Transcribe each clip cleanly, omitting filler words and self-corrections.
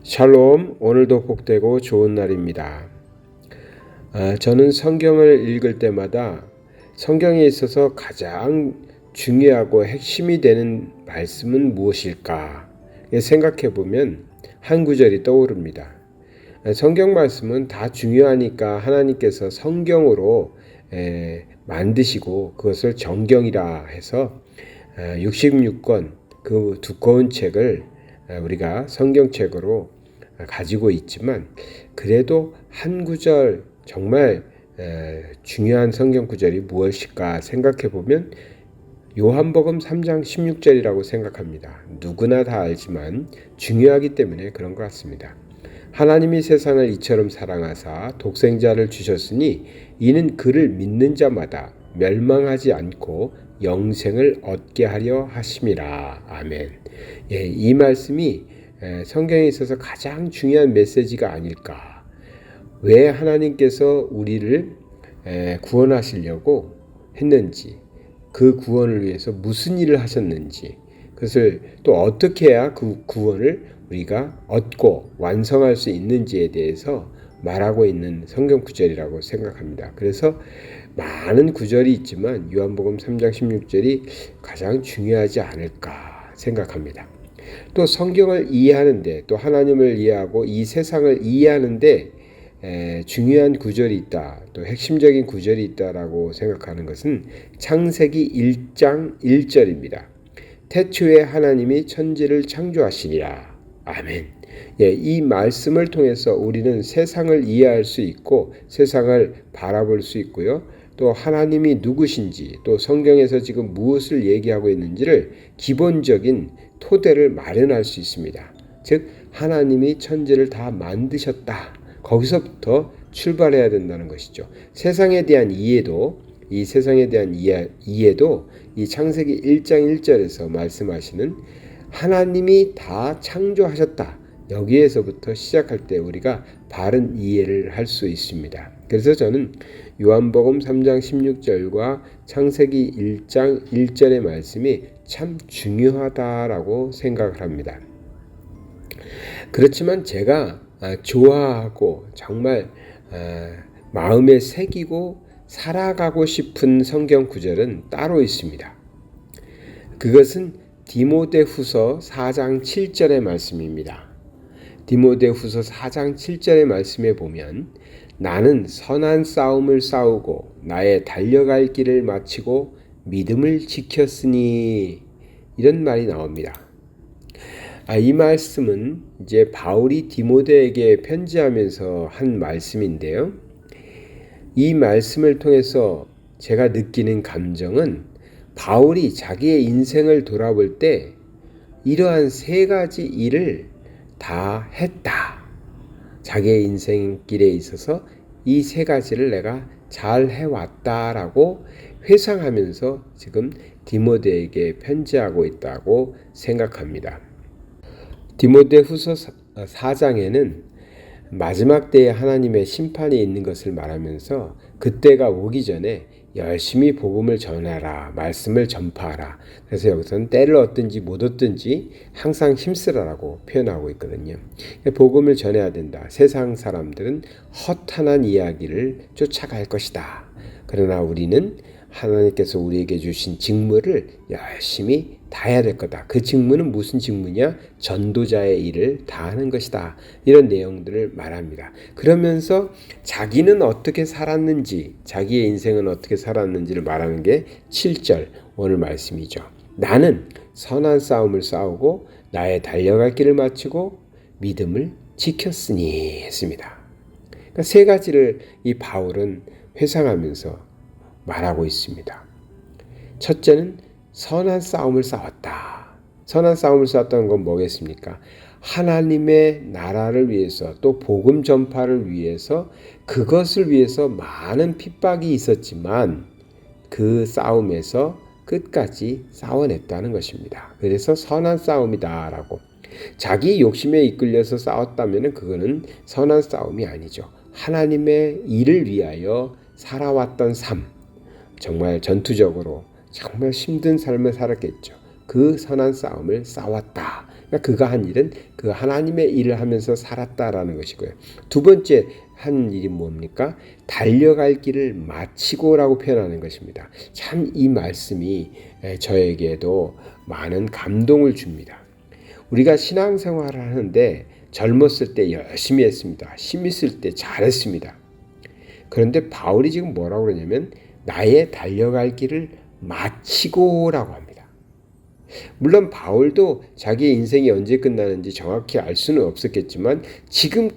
샬롬, 오늘도 복되고 좋은 날입니다. 저는 성경을 읽을 때마다 성경에 있어서 가장 중요하고 핵심이 되는 말씀은 무엇일까 생각해 보면 한 구절이 떠오릅니다. 성경 말씀은 다 중요하니까 하나님께서 성경으로 만드시고 그것을 정경이라 해서 66권 그 두꺼운 책을 우리가 성경책으로 가지고 있지만 그래도 한 구절 정말 중요한 성경 구절이 무엇일까 생각해 보면 요한복음 3장 16절이라고 생각합니다. 누구나 다 알지만 중요하기 때문에 그런 것 같습니다. 하나님이 세상을 이처럼 사랑하사 독생자를 주셨으니 이는 그를 믿는 자마다 멸망하지 않고 영생을 얻게 하려 하심이라. 아멘. 이 말씀이 성경에 있어서 가장 중요한 메시지가 아닐까. 왜 하나님께서 우리를 구원하시려고 했는지, 그 구원을 위해서 무슨 일을 하셨는지, 그것을 또 어떻게 해야 그 구원을 우리가 얻고 완성할 수 있는지에 대해서 말하고 있는 성경 구절이라고 생각합니다. 그래서 많은 구절이 있지만 요한복음 3장 16절이 가장 중요하지 않을까 생각합니다. 또 성경을 이해하는데, 또 하나님을 이해하고 이 세상을 이해하는데 중요한 구절이 있다, 또 핵심적인 구절이 있다라고 생각하는 것은 창세기 1장 1절입니다. 태초에 하나님이 천지를 창조하시니라. 아멘. 이 말씀을 통해서 우리는 세상을 이해할 수 있고 세상을 바라볼 수 있고요. 또 하나님이 누구신지, 또 성경에서 지금 무엇을 얘기하고 있는지를 기본적인 토대를 마련할 수 있습니다. 즉 하나님이 천지를 다 만드셨다. 거기서부터 출발해야 된다는 것이죠. 세상에 대한 이해도, 이 세상에 대한 이해도 이 창세기 1장 1절에서 말씀하시는 하나님이 다 창조하셨다. 여기에서부터 시작할 때 우리가 바른 이해를 할 수 있습니다. 그래서 저는 요한복음 3장 16절과 창세기 1장 1절의 말씀이 참 중요하다라고 생각을 합니다. 그렇지만 제가 좋아하고 정말 마음에 새기고 살아가고 싶은 성경 구절은 따로 있습니다. 그것은 디모데후서 4장 7절의 말씀입니다. 디모데후서 4장 7절의 말씀에 보면 나는 선한 싸움을 싸우고 나의 달려갈 길을 마치고 믿음을 지켰으니, 이런 말이 나옵니다. 이 말씀은 이제 바울이 디모데에게 편지하면서 한 말씀인데요. 이 말씀을 통해서 제가 느끼는 감정은 바울이 자기의 인생을 돌아볼 때 이러한 세 가지 일을 다 했다. 자기의 인생길에 있어서 이 세 가지를 내가 잘 해왔다라고 회상하면서 지금 디모데에게 편지하고 있다고 생각합니다. 디모데후서 4장에는 마지막 때에 하나님의 심판이 있는 것을 말하면서 그때가 오기 전에 열심히 복음을 전하라, 말씀을 전파하라. 그래서 여기서는 때를 얻든지 못 얻든지 항상 힘쓰라라고 표현하고 있거든요. 복음을 전해야 된다. 세상 사람들은 허탄한 이야기를 쫓아갈 것이다. 그러나 우리는 하나님께서 우리에게 주신 직무를 열심히 다해야 될 거다. 그 직무는 무슨 직무냐? 전도자의 일을 다하는 것이다. 이런 내용들을 말합니다. 그러면서 자기는 어떻게 살았는지, 자기의 인생은 어떻게 살았는지를 말하는 게 7절 오늘 말씀이죠. 나는 선한 싸움을 싸우고 나의 달려갈 길을 마치고 믿음을 지켰으니 했습니다. 그러니까 세 가지를 이 바울은 회상하면서 말하고 있습니다. 첫째는 선한 싸움을 싸웠다. 선한 싸움을 싸웠다는 건 뭐겠습니까? 하나님의 나라를 위해서, 또 복음 전파를 위해서, 그것을 위해서 많은 핍박이 있었지만 그 싸움에서 끝까지 싸워냈다는 것입니다. 그래서 선한 싸움이다라고. 자기 욕심에 이끌려서 싸웠다면 그거는 선한 싸움이 아니죠. 하나님의 일을 위하여 살아왔던 삶, 정말 전투적으로 정말 힘든 삶을 살았겠죠. 그 선한 싸움을 싸웠다. 그러니까 그가 한 일은 그 하나님의 일을 하면서 살았다라는 것이고요. 두 번째 한 일이 뭡니까? 달려갈 길을 마치고라고 표현하는 것입니다. 참 이 말씀이 저에게도 많은 감동을 줍니다. 우리가 신앙생활을 하는데 젊었을 때 열심히 했습니다. 힘 있을 때 잘했습니다. 그런데 바울이 지금 뭐라고 그러냐면 나의 달려갈 길을 마치고라고 합니다. 물론 바울도 자기의 인생이 언제 끝나는지 정확히 알 수는 없었겠지만 지금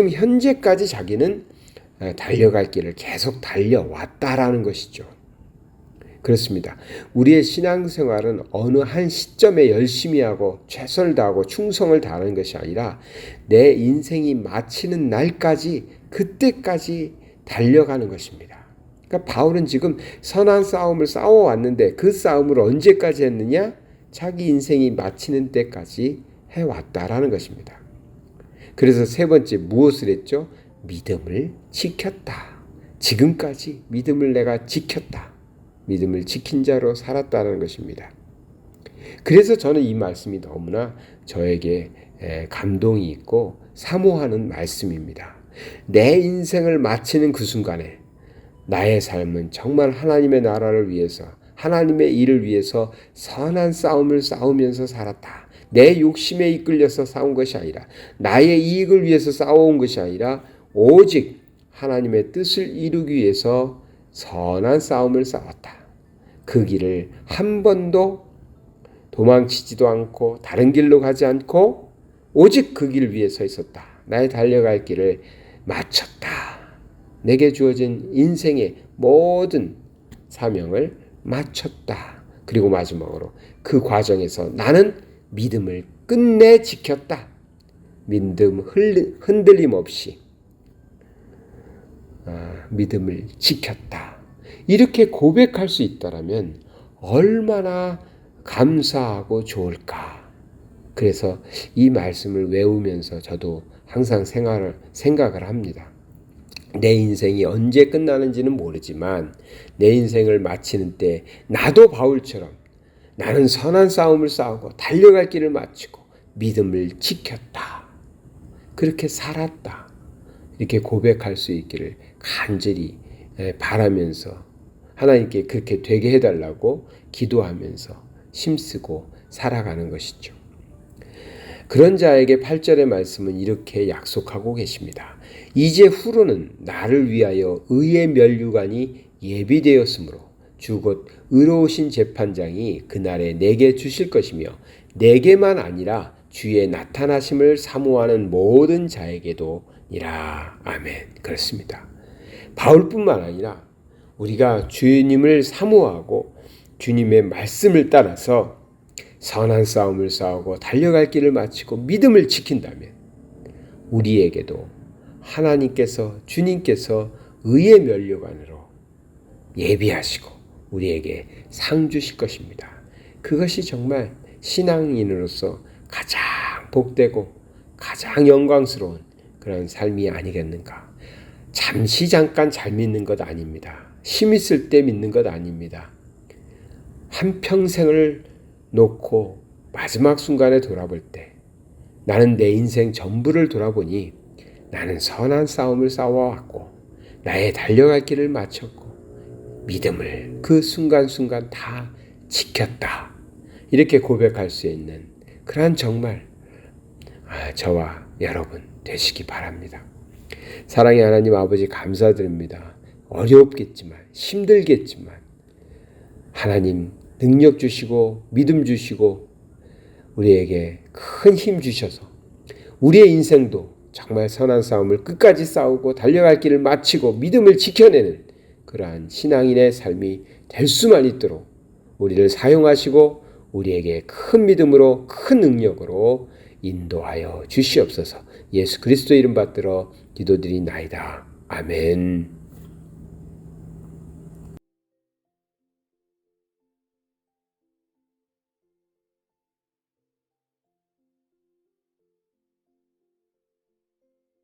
현재까지 자기는 달려갈 길을 계속 달려왔다라는 것이죠. 그렇습니다. 우리의 신앙생활은 어느 한 시점에 열심히 하고 최선을 다하고 충성을 다하는 것이 아니라 내 인생이 마치는 날까지 그때까지 달려가는 것입니다. 그러니까 바울은 지금 선한 싸움을 싸워왔는데 그 싸움을 언제까지 했느냐? 자기 인생이 마치는 때까지 해왔다라는 것입니다. 그래서 세 번째 무엇을 했죠? 믿음을 지켰다. 지금까지 믿음을 내가 지켰다. 믿음을 지킨 자로 살았다는 것입니다. 그래서 저는 이 말씀이 너무나 저에게 감동이 있고 사모하는 말씀입니다. 내 인생을 마치는 그 순간에 나의 삶은 정말 하나님의 나라를 위해서 하나님의 일을 위해서 선한 싸움을 싸우면서 살았다. 내 욕심에 이끌려서 싸운 것이 아니라 나의 이익을 위해서 싸워온 것이 아니라 오직 하나님의 뜻을 이루기 위해서 선한 싸움을 싸웠다. 그 길을 한 번도 도망치지도 않고 다른 길로 가지 않고 오직 그 길 위에 서 있었다. 나의 달려갈 길을 마쳤다. 내게 주어진 인생의 모든 사명을 마쳤다. 그리고 마지막으로 그 과정에서 나는 믿음을 끝내 지켰다. 믿음 흔들림 없이 믿음을 지켰다. 이렇게 고백할 수 있다면 얼마나 감사하고 좋을까. 그래서 이 말씀을 외우면서 저도 항상 생각을 합니다. 내 인생이 언제 끝나는지는 모르지만 내 인생을 마치는 때 나도 바울처럼 나는 선한 싸움을 싸우고 달려갈 길을 마치고 믿음을 지켰다. 그렇게 살았다. 이렇게 고백할 수 있기를 간절히 바라면서 하나님께 그렇게 되게 해달라고 기도하면서 힘쓰고 살아가는 것이죠. 그런 자에게 8절의 말씀은 이렇게 약속하고 계십니다. 이제 후로는 나를 위하여 의의 면류관이 예비되었으므로 주 곧 의로우신 재판장이 그날에 내게 주실 것이며 내게만 아니라 주의 나타나심을 사모하는 모든 자에게도 이라. 아멘. 그렇습니다. 바울뿐만 아니라 우리가 주님을 사모하고 주님의 말씀을 따라서 선한 싸움을 싸우고 달려갈 길을 마치고 믿음을 지킨다면 우리에게도 하나님께서 주님께서 의의 면류관으로 예비하시고 우리에게 상 주실 것입니다. 그것이 정말 신앙인으로서 가장 복되고 가장 영광스러운 그런 삶이 아니겠는가. 잠깐 잘 믿는 것 아닙니다. 힘 있을 때 믿는 것 아닙니다. 한평생을 놓고 마지막 순간에 돌아볼 때 나는 내 인생 전부를 돌아보니 나는 선한 싸움을 싸워왔고 나의 달려갈 길을 마쳤고 믿음을 그 순간순간 다 지켰다. 이렇게 고백할 수 있는 그러한 정말 저와 여러분 되시기 바랍니다. 사랑의 하나님 아버지 감사드립니다. 어렵겠지만 힘들겠지만 하나님 능력 주시고 믿음 주시고 우리에게 큰 힘 주셔서 우리의 인생도 정말 선한 싸움을 끝까지 싸우고 달려갈 길을 마치고 믿음을 지켜내는 그러한 신앙인의 삶이 될 수만 있도록 우리를 사용하시고 우리에게 큰 믿음으로 큰 능력으로 인도하여 주시옵소서. 예수 그리스도 이름 받들어 기도드리나이다. 아멘.